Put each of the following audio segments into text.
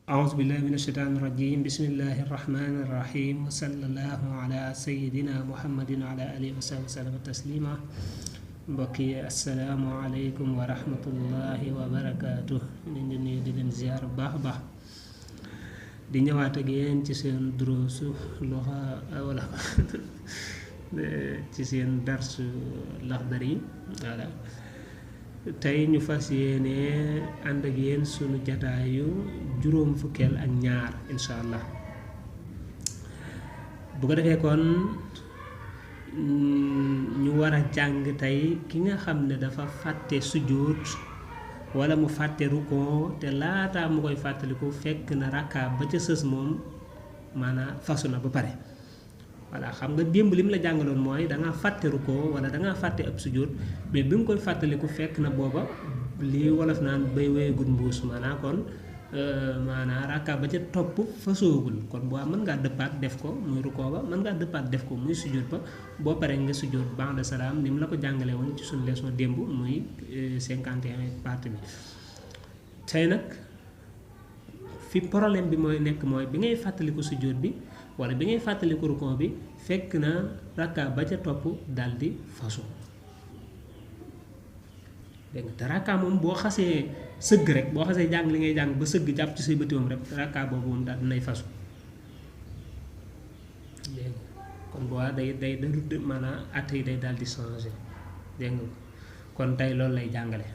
أعوذ بالله من الشيطان الرجيم بسم الله الرحمن الرحيم وصلى الله على سيدنا محمد وعلى آله وصحبه وسلم تسليما mbokki asalaamaaleykum wa rahmatullahi wa barakaatu ñu ngi nuyu di leen ziar bu baax a baax di ñëwaat ak yéen ci seen duruusu luxa wala ci seen darsu Laxdari voilà tey ñu fas yéene ànd ak yéen sunu jataayu juróom fukkeel ak ñaar incha allah bu ko defee kon ñu war a jàng tey ki nga xam ne dafa fàtte sujjóot wala mu fàtte rukoo te laataa mu koy fàttaliku fekk na rakka ba ca sës moom maanaam fasu na ba pare voilà xam nga démb li mu la jàngaloon mooy dangaa fàtte rukoo wala dangaa fàtte ab sujjóot mais bi mu koy fàttaliku fekk na booba lii wolof naan bay wéyagul mbuus maanaam kon maanaam rakka ba ca topp fasoogul kon boo mën ngaa dëppaat def ko muy rukoo ba mën ngaa dëppaat def ko muy sujjóot ba boo paree nga sujjóot ba'da salaam ni mu la ko jàngalee woon ci suñu leçon démb muy 51 partie bi tey nag fi problème bi mooy nekk mooy bi ngay fàttaliku sujjóot bi wala bi ngay fàttaliku rukoo bi fekk na rakka ba ca topp daldi fasu dégg nga te rakka moom boo xasee sëgg rek boo xasee jàng li ngay jàng ba sëgg jàpp ci say bëti moom rek rakka boobu moom daal dinay fasu dégg nga kon boo day maanaam at yi day daal di changé dégg nga kon tey loolu lay jàngale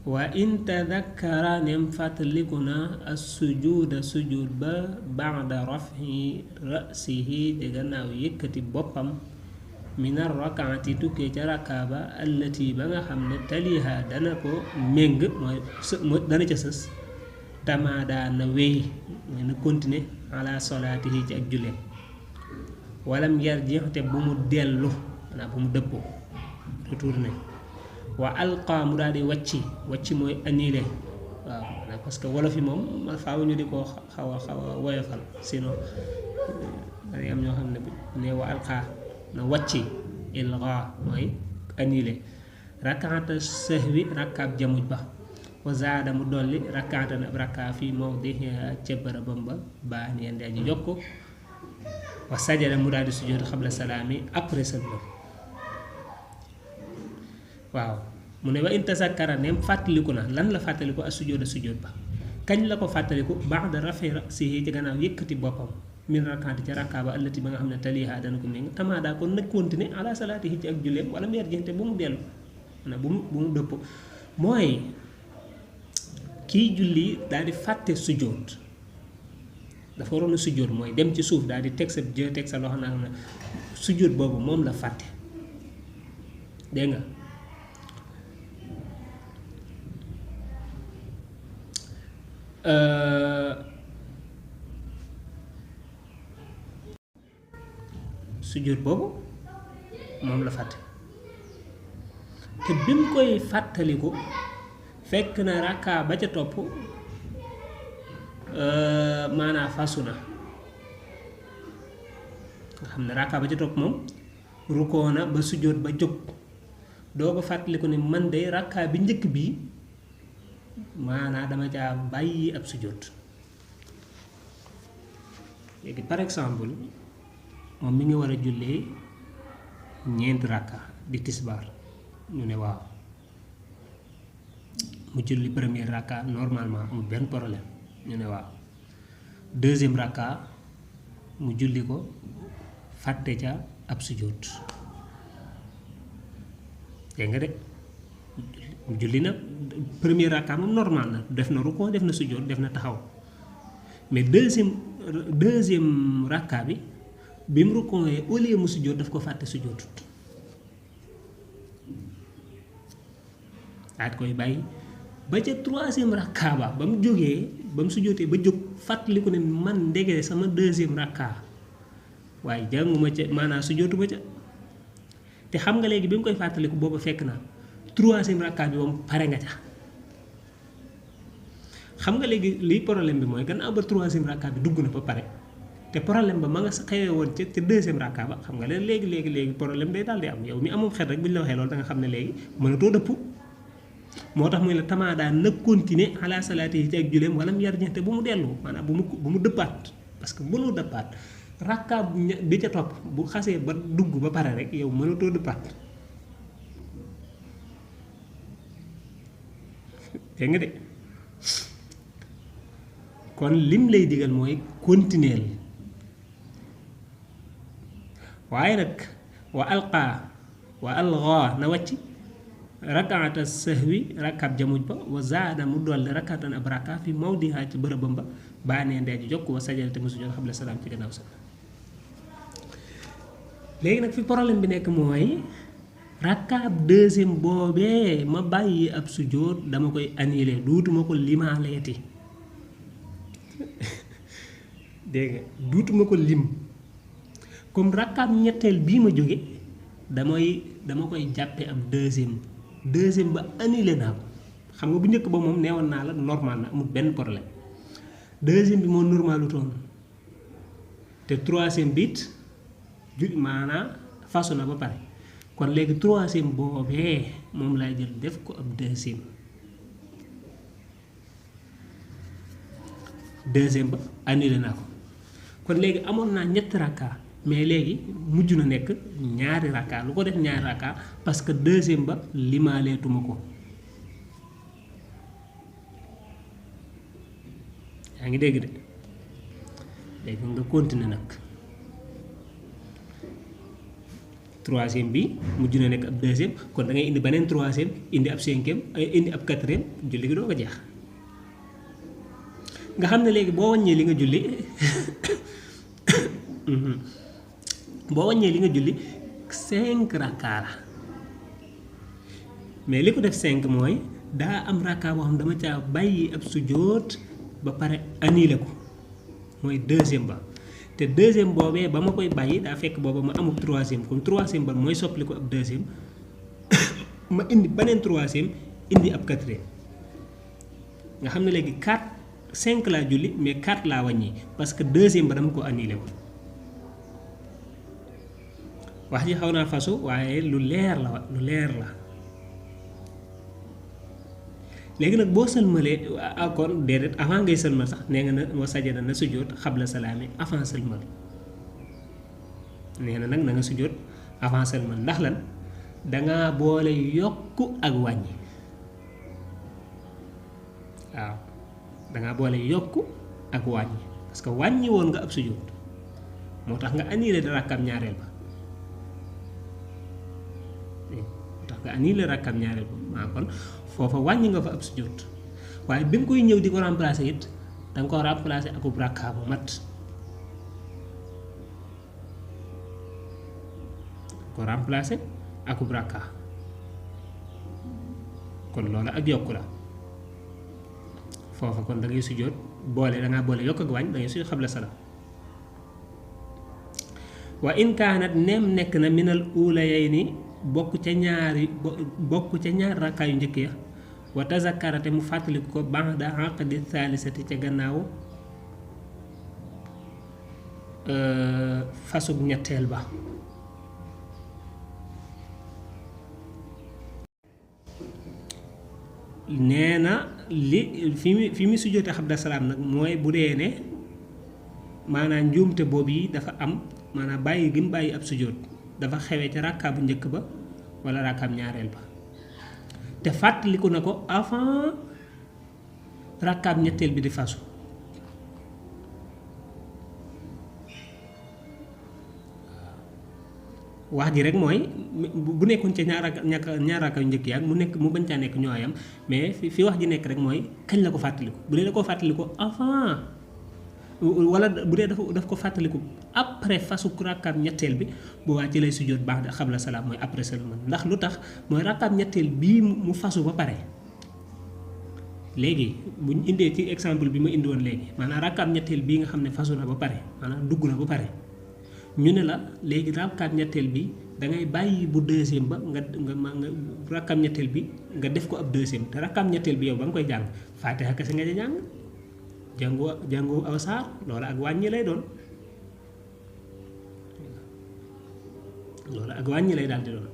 wa in tadakkara nem fàttaliku na as-sujuuda sujud ba ba'da raf'i ra'sihi de gannaaw yëkkati boppam minar rakaati tukkee ca rakkaa ba allati ba nga xam ne taliha dana ko méng mooy dana ca sës tamaada na wéy mooy na continuer ala solaatihi ci ak julleem walam yarji te bu mu dellu maanaam bu mu dëppoo retourné wa alqa mu daal di wàcci mooy annulé waaw parce que wolof yi moom faaw ñu di ko xaw a woyofal sinon day am ñoo xam ne bu ne wa alqa na wàcci ilga mooy annulé rakkaata sahwi rakkaab jamuj ba wa zaada mu dolli rakkaata na rakkaa fii mawdi ca bërëbam ba baa neen di aji yokk wa sajada mu daal di sujjóot xabla salaami après sëlmal waaw mu ne wa in tasakkara nem fàttaliku na lan la fàttaliku ak sujjóot ba kañ la ko fàttaliku ba'da rafi ra'sihi ci gannaaw yëkkati boppam min rakkaati ca rakkaa ba allati ba nga xam ne taliha dana ko méng tamaada kon nag continuer ala salaatihi ci ak julleem wala mu yarjente bu mu dellu maanaam bu mu dëpp mooy kii julli daal di fàtte sujjóot dafa waroon a sujjóot mooy dem ci suuf daal di teg sa jë teg sa loxo naa na sujjóot boobu moom la fàtte dégg nga sujjóot boobu moom la fàtte te bi mu koy fàttaliku fekk na rakka ba ca topp maanaam fasu na nga xam ne rakka ba ca topp moom rukkoo na ba sujjóot ba jóg doo ko fàttaliku ne man de rakka bi njëkk bi maanaam dama caa bàyyi ab sujjóot léegi par exemple moom mi ngi war a jullee ñeenti rakka di tisbaar ñu ne waaw mu julli premier rakka normalement amul benn problème ñu ne waaw deuxième rakka mu julli ko fàtte ca ab sujjóot dégg nga de mu julli na premier rakka moom normal na def na rukkoo def na sujjóot def na taxaw mais deuxième rakka bi mu rukkooyee au lieu mu sujjóot daf ko fàtte sujjóotut daat koy bàyyi ba ca troisième rakka ba mu jógee ba mu sujjóotee ba jóg fàttaliku ne man ndege sama deuxième rakka waaye jànguma ca maanaam sujjóotu ba ca te xam nga léegi bi mu koy fàttaliku booba fekk na troisième rakka bi moom pare nga ca xam nga léegi liy problème bi mooy gannaaw ba troisième rakka bi dugg na ba pare te problème ba ma nga xewee woon ca deuxième rakka ba xam nga léegi problème day daal di am yow mi amul xel rek bu ñu la waxee loolu da nga xam ne léegi mënatoo dëpp moo tax muy la tamaada na continuer ala salaati yi ci ak juleem wala mu yar ñeente bu mu dellu maanaam bu mu dëppaat parce que mënoo dëppaat rakka bi ca topp bu xasee ba dugg ba pare rek yow mënatoo dëppaat dégg nga de kon lim lay digal mooy continuer waaye nag wa alqa na wàcc rakaata sahwi rakab jamuj ba wa zaada mu dolli rakaatan ab raka fi mawdiha ci bërëbam ba baanee ndee ji jokk wa sajal te mu sujjoot xabla salaam ci gannaaw sa léegi nag fi problème bi nekk mooy rakab deuxième boobee ma bàyyi ab sujjoot dama koy annulé duutuma ko limaaleeti dégg nga duutuma ko lim comme rakab ñetteel bii ma jóge dama koy jàppe ab deuxième ba annulé naa ko xam nga bu njëkk ba moom neewoon naa la normal na amul benn problème deuxième bi moo normalu toon te troisième bit maanaam façon na ba pare kon léegi troisième boobee moom laay jël def ko ab deuxième ba annulé naa ko kon léegi amoon naa ñetti rakka mais léegi mujj na nekk ñaari rakka lu ko def ñaari rakka parce que deuxième ba limaaleetuma ko yaa ngi dégg de léegi nga continuer nag troisième bi mujj na nekk ab deuxième kon da ngay indi beneen troisième indi ab cinquième indi ab quatrième julli gi doo ko jeex nga xam ne léegi boo wàññee li nga julli boo wàññee li nga julli 5 rakka la mais li ko def 5 mooy daa am rakka boo xam dama caa bàyyi ab sujjóot ba pare annulé ko mooy deuxième ba te deuxième boobee ba ma koy bàyyi daa fekk booba ma amul troisième comme troisième ba mooy soppali ko ab deuxième ma indi beneen troisième indi ab quatrième nga xam ne léegi 5 laa julli mais 4 laa wàññi parce que deuxième ba dama ko annulé woon wax ji xaw naa fasu waaye lu leer la léegi nag boo sëlmalee kon déedéet avant ngay sëlmal sax nee nga na wa sajada na sujjóot xabla salaami avant sëlmal nee na nag na nga sujjóot avant sëlmal ndax lan dangaa boole yokk ak wàññi waaw dangaa boole yokk ak wàññi parce que wàññi woon nga ab sujjóot moo tax nga annulé da rakkam ñaareel ba maa kon foofa wàññi nga fa ab sujjóot waaye bi nga koy ñëw di ko remplacer it danga ko remplacer akub rakka bu mat ko remplacer akub rakka kon loolu ak yokku la foofa kon da ngay sujjóot dangaa boole yokk ak wàññ da ngay sujjóot xabla salaam wa in kaanat neem nekk na minal uulayayni bokk ca ñaari rakkaa yu njëkk ya wa tazakkara te mu fàttaliku ko ba'da aqdi thaalisati ca gannaaw fasug ñetteel ba nee na fi mu sujjóote xabla salaam nag mooy bu dee ne maanaam njuumte boobu yi dafa am maanaam bàyyi gi mu bàyyi ab sujjóot dafa xewee ca rakkaa bu njëkk ba wala rakkaam ñaareel ba te fàttaliku na ko avant rakkaam ñetteel bi di fasu wax ji rek mooy bu nekkoon ca ñaar rakka yu njëkk yaag mu bañ caa nekk ñooyam mais fi wax ji nekk rek mooy kañ la ko fàttaliku bu dee da koo fàttaliku avant wala bu dee daf ko fàttaliku après fasu rakkaam ñetteel bi bu waa ci lay sujjóot baax da xabla salaam mooy après seulement ndax lu tax mooy rakkaam ñetteel bii mu fasu ba pare léegi bu ñu indee ci exemple bi ma indi woon léegi maanaam rakkaam ñetteel bii nga xam ne fasu na ba pare maanaam dugg na ba pare ñu ne la léegi rakkaam ñetteel bi da ngay bàyyi bu deuxième ba nga rakkaam ñetteel bi nga def ko ab deuxième te rakkaam ñetteel bi yow ba nga koy jàng Faatiha kese nga jàng jàngu aw saar loolu ak wàññi lay doon loolu ak wàññi lay daal di doon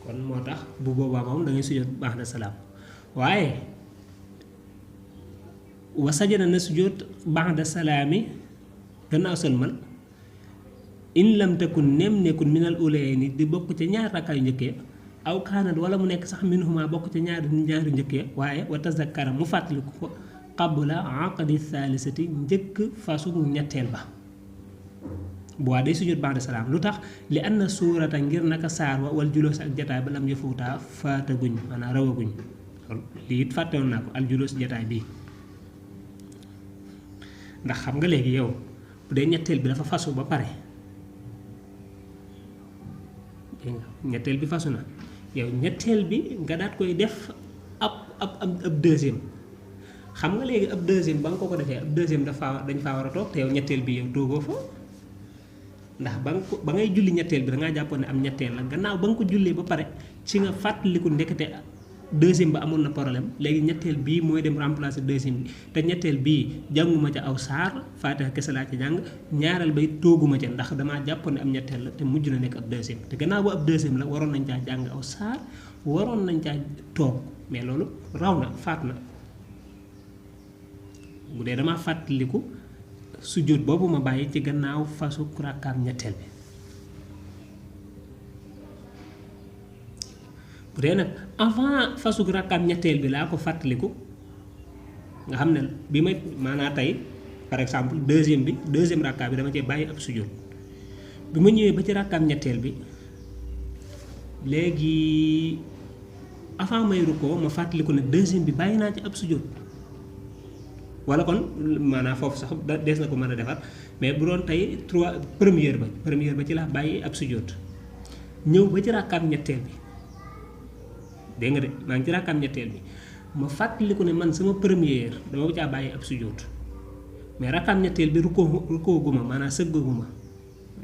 kon moo tax bu boobaa moom da ngay sujjóot ba'da salaam waaye wa sajada na sujjóot ba'da salaami gannaaw sëlmal in lam takun nem nekkul minal ulayni di bokk ca ñaar rakkaa yu njëkkee aw kaanat wala mu nekk sax minhuma bokk ca ñaari njëkkee waaye wa tazakkara mu fàttaliku ko qabla aqdi thaalisati njëkk fasu ñetteel ba bu waa day sujjóot ba'da salaam lu tax li anna suurata ngir naka saar wa wal julóos ak jataay ba lam yafuutaa faataguñ maanaam rawaguñ lii it fàttewoon naa ko al julóos jataay bii ndax xam nga léegi yow bu dee ñetteel bi dafa fasu ba pare ñetteel bi fasu na yow ñetteel bi nga daat koy def ab deuxième xam nga léegi ab deuxième ba nga ko defee ab deuxième dañ faa war a toog te yow ñetteel bi yow toogoo fa ndax ba ngay julli ñetteel bi da ngaa jàppoon ne am ñetteel la gannaaw ba nga ko jullee ba pare ci nga fàttaliku ndekete deuxième ba amoon na problème léegi ñetteel bii mooy dem remplacer deuxième bi te ñetteel bii jànguma ca aw saar Faatiha kese laa ci jàng ñaareel bay tooguma ca ndax damaa jàppoon ne am ñetteel la te mujj na nekk ab deuxième te gannaaw bu ab deuxième la waroon nañ caa jàng aw saar waroon nañ caa toog mais loolu raw na faat na bu dee damaa fàttaliku sujjóot boobu ma bàyyi ci gannaaw fasu rakkaam ñetteel bi bu dee nag avant fasu rakkaam ñetteel bi laa ko fàttaliku nga xam ne bi may maanaa tey par exemple deuxième rakkaam bi dama cee bàyyi ab sujjóot bi ma ñëwee ba ci rakkaam ñetteel bi léegi avant may rukkoo ma fàttaliku ne deuxième bi bàyyi naa ci ab sujjóot wala kon maanaam foofu sax des na ko mën a defar mais bu doon tey première ba ci laa bàyyi ab sujjóot ñëw ba ci rakkaam ñetteel bi dégg nga de maa ngi ci rakkaam ñetteel bi ma fàttaliku ne man sama première dama caa bàyyi ab sujjóot mais rakkaam ñetteel bi rukkoo guma maanaam sëggaguma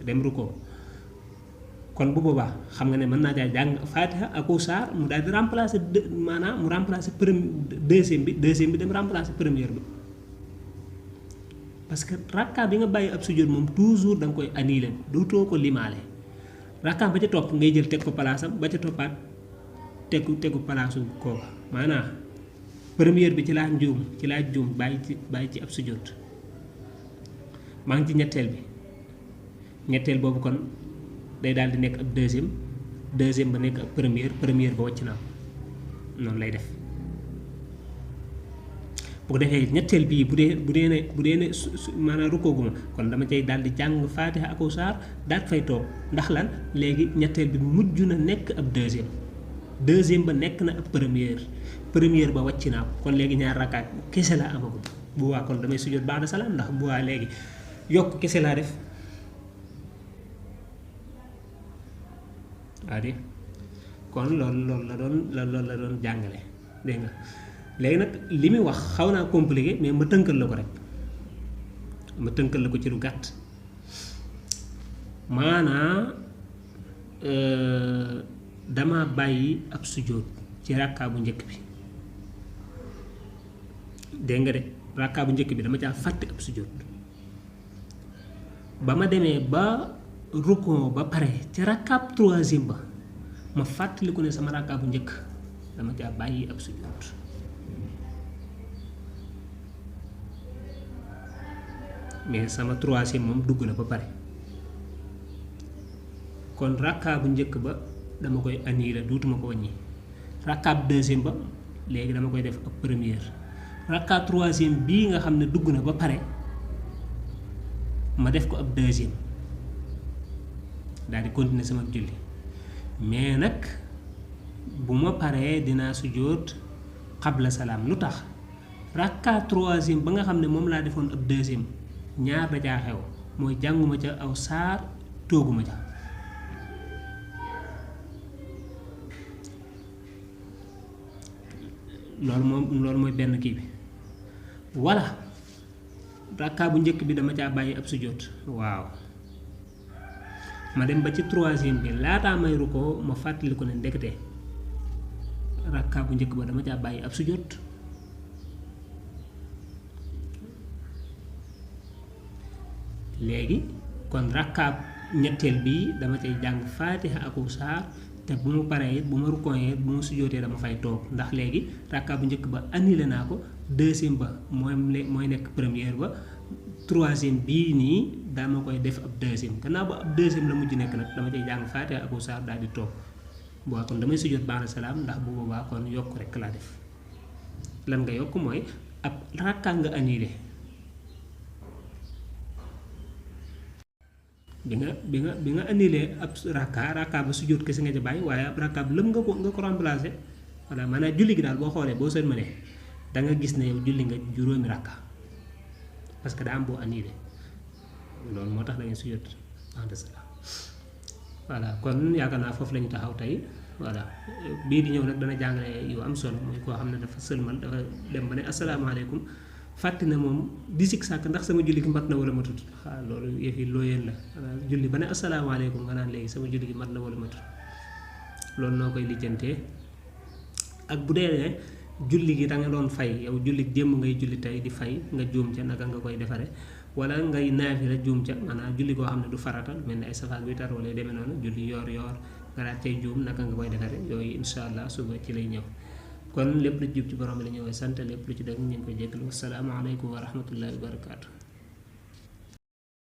dem rukkoo kon bu boobaa xam nga ne mën naa caa jàng Faatiha ak saar mu daal di remplacer maanaam mu remplacer deuxième bi dem remplacer première bi parce que rakka bi nga bàyyi ab sujjóot moom toujours da nga koy annuler dootoo ko limaale rakka ba ca topp ngay jël teg ko palaasam ba ca toppaat tegu palaasu kooka maanaam première bi ci laa juum bàyyi ci ab sujjóot maa ngi ci ñetteel boobu kon day daal di nekk ab deuxième ba nekk ab première ba wàcc naa noonu lay def bu ko defee ñetteel bii bu dee ne maanaam rukkooguma kon dama cay daal di jàng Faatiha ak saar daal fay toog ndax lan léegi ñetteel bi mujj na nekk ab deuxième ba nekk na ab première ba wàcc naa ko kon léegi ñaar rakkaat kese laa amagum bu waa kon damay sujjóot ba'da salaam ndax bu waa léegi yokk kese laa def waa di kon loolu la doon jàngale dégg nga léegi nag li muy wax xaw naa compliqué mais ma tënkal la ko rek ma tënkal la ko ci lu gàtt maanaa dama bàyyi ab sujjóot ci rakkaa bu njëkk bi dégg nga de rakkaa bu njëkk bi dama caa fàtte ab sujjóot ba ma demee ba rukkoo ba pare ci rakkaab troisième ba ma fàttaliku ne sama rakkaa bu njëkk dama caa bàyyi ab sujjóot mais sama troisième moom dugg na ba pare kon rakkaa bu njëkk ba dama koy annuler duutuma ko wàññi rakkaab deuxième ba léegi dama koy def ab première rakkaab troisième bii nga xam ne dugg na ba pare ma def ko ab deuxième daal di continuer sama julli mais nag bu ma paree dinaa sujjóot xabla salaam lu tax rakkaab troisième ba nga xam ne moom laa defoon ab deuxième ñaar da caa xew mooy jànguma ca aw saar tooguma ca loolu mooy benn kii bi voilà rakkaa bu njëkk bi dama caa bàyyi ab sujjóot waaw ma dem ba ci troisième bi laataa may rukkoo ma fàttali ko ne ndekete rakkaa bu njëkk ba dama caa bàyyi ab sujjóot léegi kon rakkaab ñetteel bii dama cay jàng Faatiha ak saar te bu ma paree it bu ma rukkooyee bu ma sujjootee dama fay toog ndax léegi rakka bu njëkk ba annulé naa ko deuxième ba mooy nekk première ba troisième bii nii dama koy def ab deuxième gannaaw ba ab deuxième la mujj nekk nag dama cay jàng Faatiha ak saar daal di toog boo kon damay sujjoot ba'da salaam ndax bu boobaa kon yokk rek laa def lan nga yokk mooy ab rakka nga annulé bi nga annulé ab rakka ba sujjóot kese nga ca bàyyi waaye ab rakka bi lëm nga ko remplacé voilà maanaam julli gi daal boo xoolee boo sëlmalee da nga gis ne yow julli nga juróomi rakka parce que daa am boo annulé loolu moo tax da ngay sujjóot ba'da salaam voilà kon yaakaar naa foofu la ñu taxaw tey voilà bii di ñëw nag dana jàngale yu am solo muy koo xam ne dafa sëlmal dafa dem ba ne asalaamaaleykum fàtte na moom di sikk sàkk ndax sama julli gi mat na wala matut loolu yëf yi looyeen la julli ba ne asalaamaaleykum nga naan léegi sama julli gi mat na wala matut loolu noo koy lijjantee ak bu dee ne julli gi da nga doon fay yow julli démb ngay julli tey di fay nga juum ca naka nga koy defare wala ngay naafila juum ca maanaam julli koo xam ne du farata mel ni ay safaak witar wala yu demee noonu julli yoor nga daal tey juum naka nga koy defare yooyu insha allah suba ci lay ñëw kon lépp lu jub ci borom bi la ñëwee sant lépp lu ci dëgg ñu ngi koy jégalu wassalaamu aleykum wa rahmatullahi wa barakaatu